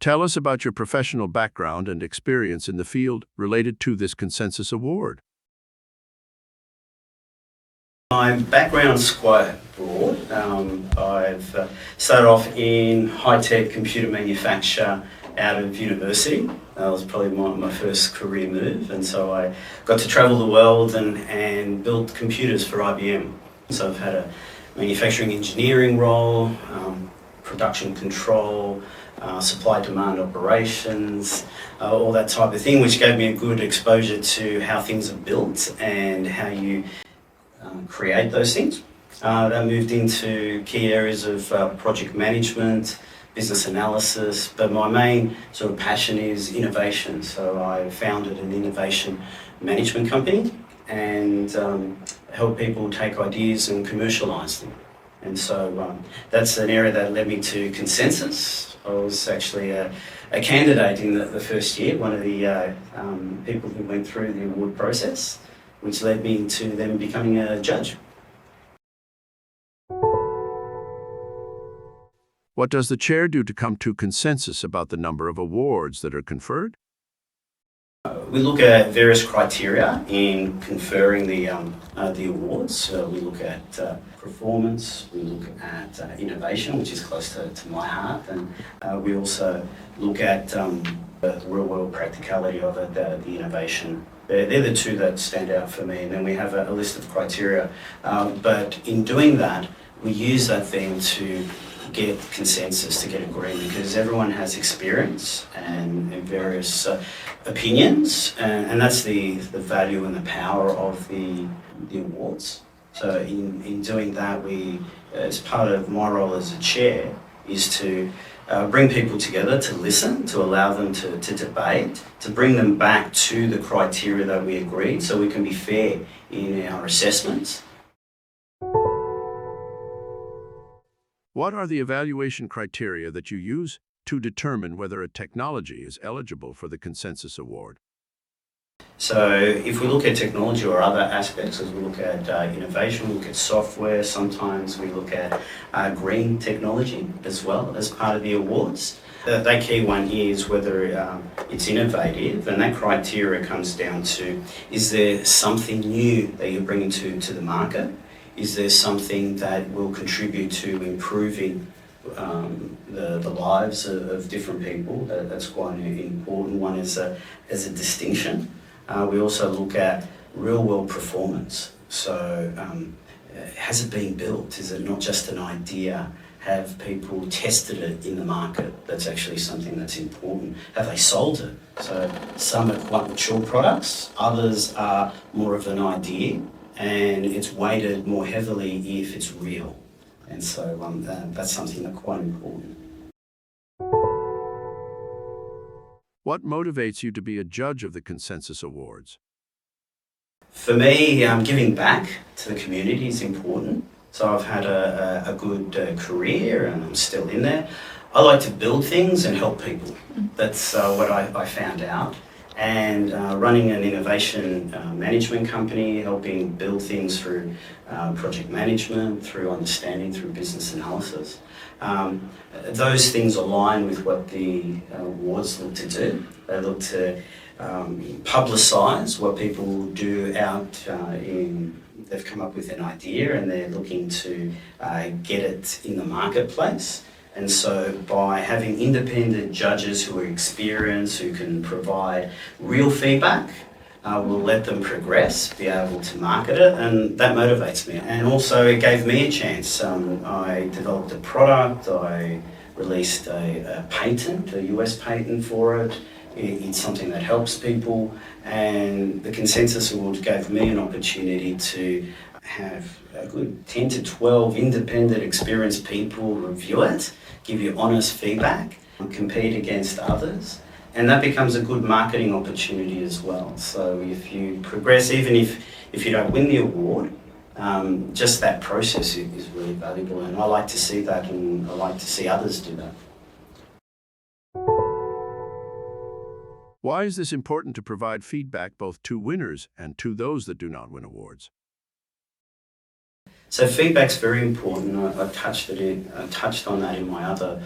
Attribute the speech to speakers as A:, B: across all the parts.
A: Tell us about your professional background and experience in the field related to this Consensus Award.
B: My background's quite broad. I've started off in high-tech computer manufacture out of university. That was probably my first career move, and so I got to travel the world and build computers for IBM. So I've had a manufacturing engineering role, production control, supply-demand operations, all that type of thing, which gave me a good exposure to how things are built and how you create those things. That moved into key areas of project management, business analysis, but my main sort of passion is innovation. So I founded an innovation management company and help people take ideas and commercialise them. And so that's an area that led me to Consensus. I was actually a candidate in the first year, one of the people who went through the award process, which led me to then becoming a judge.
A: What does the chair do to come to consensus about the number of awards that are conferred?
B: We look at various criteria in conferring the awards. We look at performance, we look at innovation, which is close to my heart, and we also look at the real-world practicality of it, the innovation. They're the two that stand out for me, and then we have a list of criteria. But in doing that, we use that then to get consensus, to get agreement, because everyone has experience and various opinions, and that's the value and the power of the awards. So in doing that, we, as part of my role as a chair, is to bring people together, to listen, to allow them to debate, to bring them back to the criteria that we agreed, so we can be fair in our assessments.
A: What are the evaluation criteria that you use to determine whether a technology is eligible for the Consensus Award?
B: So if we look at technology or other aspects, as we look at innovation, we look at software, sometimes we look at green technology as well as part of the awards. The key one is whether it's innovative, and that criteria comes down to, is there something new that you're bringing to the market? Is there something that will contribute to improving the lives of different people? That's quite an important one as a distinction. We also look at real-world performance. So has it been built? Is it not just an idea? Have people tested it in the market? That's actually something that's important. Have they sold it? So some are quite mature products, others are more of an idea, and it's weighted more heavily if it's real. And so that's something that's quite important.
A: What motivates you to be a judge of the Consensus Awards?
B: For me, giving back to the community is important. So I've had a good career and I'm still in there. I like to build things and help people. That's what I found out. And running an innovation management company, helping build things through project management, through understanding, through business analysis. Those things align with what the awards look to do. They look to publicise what people do out they've come up with an idea and they're looking to get it in the marketplace. And so by having independent judges who are experienced, who can provide real feedback, we'll let them progress, be able to market it, and that motivates me. And also it gave me a chance. I developed a product, I released a patent, a US patent for it. It's something that helps people, and the Consensus Award gave me an opportunity to have a good 10 to 12 independent, experienced people review it, give you honest feedback, compete against others, and that becomes a good marketing opportunity as well. So if you progress, even if you don't win the award, just that process is really valuable, and I like to see that, and I like to see others do that.
A: Why is this important to provide feedback both to winners and to those that do not win awards?
B: So feedback's very important. I touched on that in my other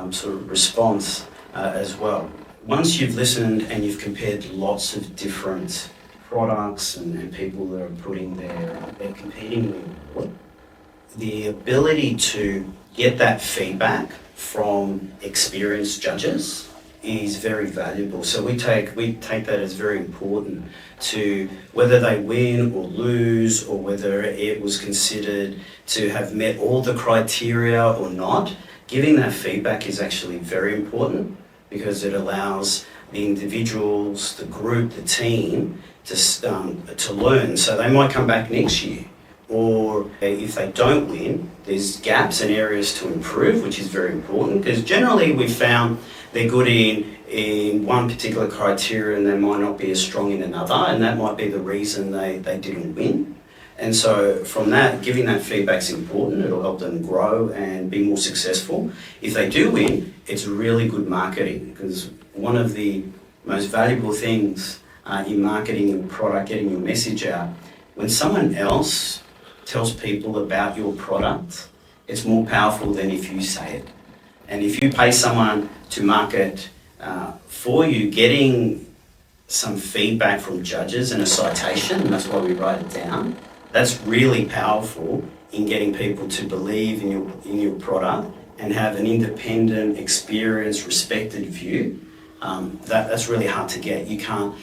B: sort of response. as well. Once you've listened and you've compared lots of different products and people that are putting their competing with, the ability to get that feedback from experienced judges is very valuable. So we take that as very important to whether they win or lose, or whether it was considered to have met all the criteria or not. Giving that feedback is actually very important, because it allows the individuals, the group, the team to learn. So they might come back next year, or if they don't win, there's gaps and areas to improve, which is very important, because generally we've found they're good in one particular criteria and they might not be as strong in another, and that might be the reason they didn't win. And so from that, giving that feedback is important. It'll help them grow and be more successful. If they do win, it's really good marketing, because one of the most valuable things in marketing your product, getting your message out, when someone else tells people about your product, it's more powerful than if you say it. And if you pay someone to market for you, getting some feedback from judges and a citation, and that's why we write it down, that's really powerful in getting people to believe in your product and have an independent, experienced, respected view. That's really hard to get. You can't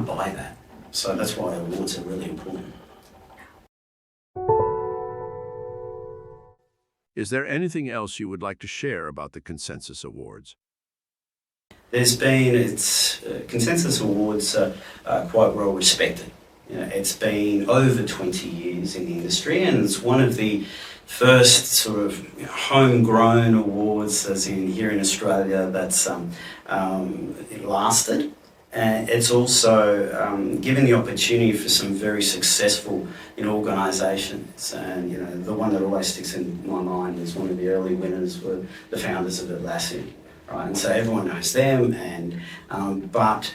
B: buy that. So that's why awards are really important.
A: Is there anything else you would like to share about the Consensus Awards?
B: There's been, Consensus Awards are quite well respected. It's been over 20 years in the industry, and it's one of the first sort of homegrown awards, as in here in Australia, that's it lasted. And it's also given the opportunity for some very successful organisations. And the one that always sticks in my mind is one of the early winners were the founders of Atlassian, right? And so everyone knows them, and but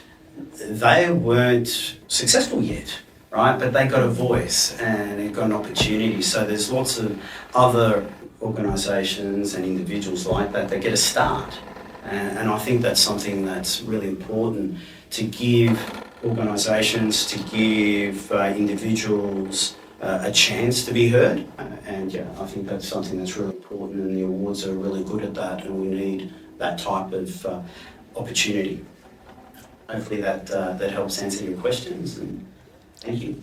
B: they weren't successful yet, right? But they got a voice and they got an opportunity. So there's lots of other organisations and individuals like that get a start. And I think that's something that's really important, to give organisations, to give individuals a chance to be heard. And yeah, I think that's something that's really important, and the awards are really good at that, and we need that type of opportunity. Hopefully that helps answer your questions, and thank you.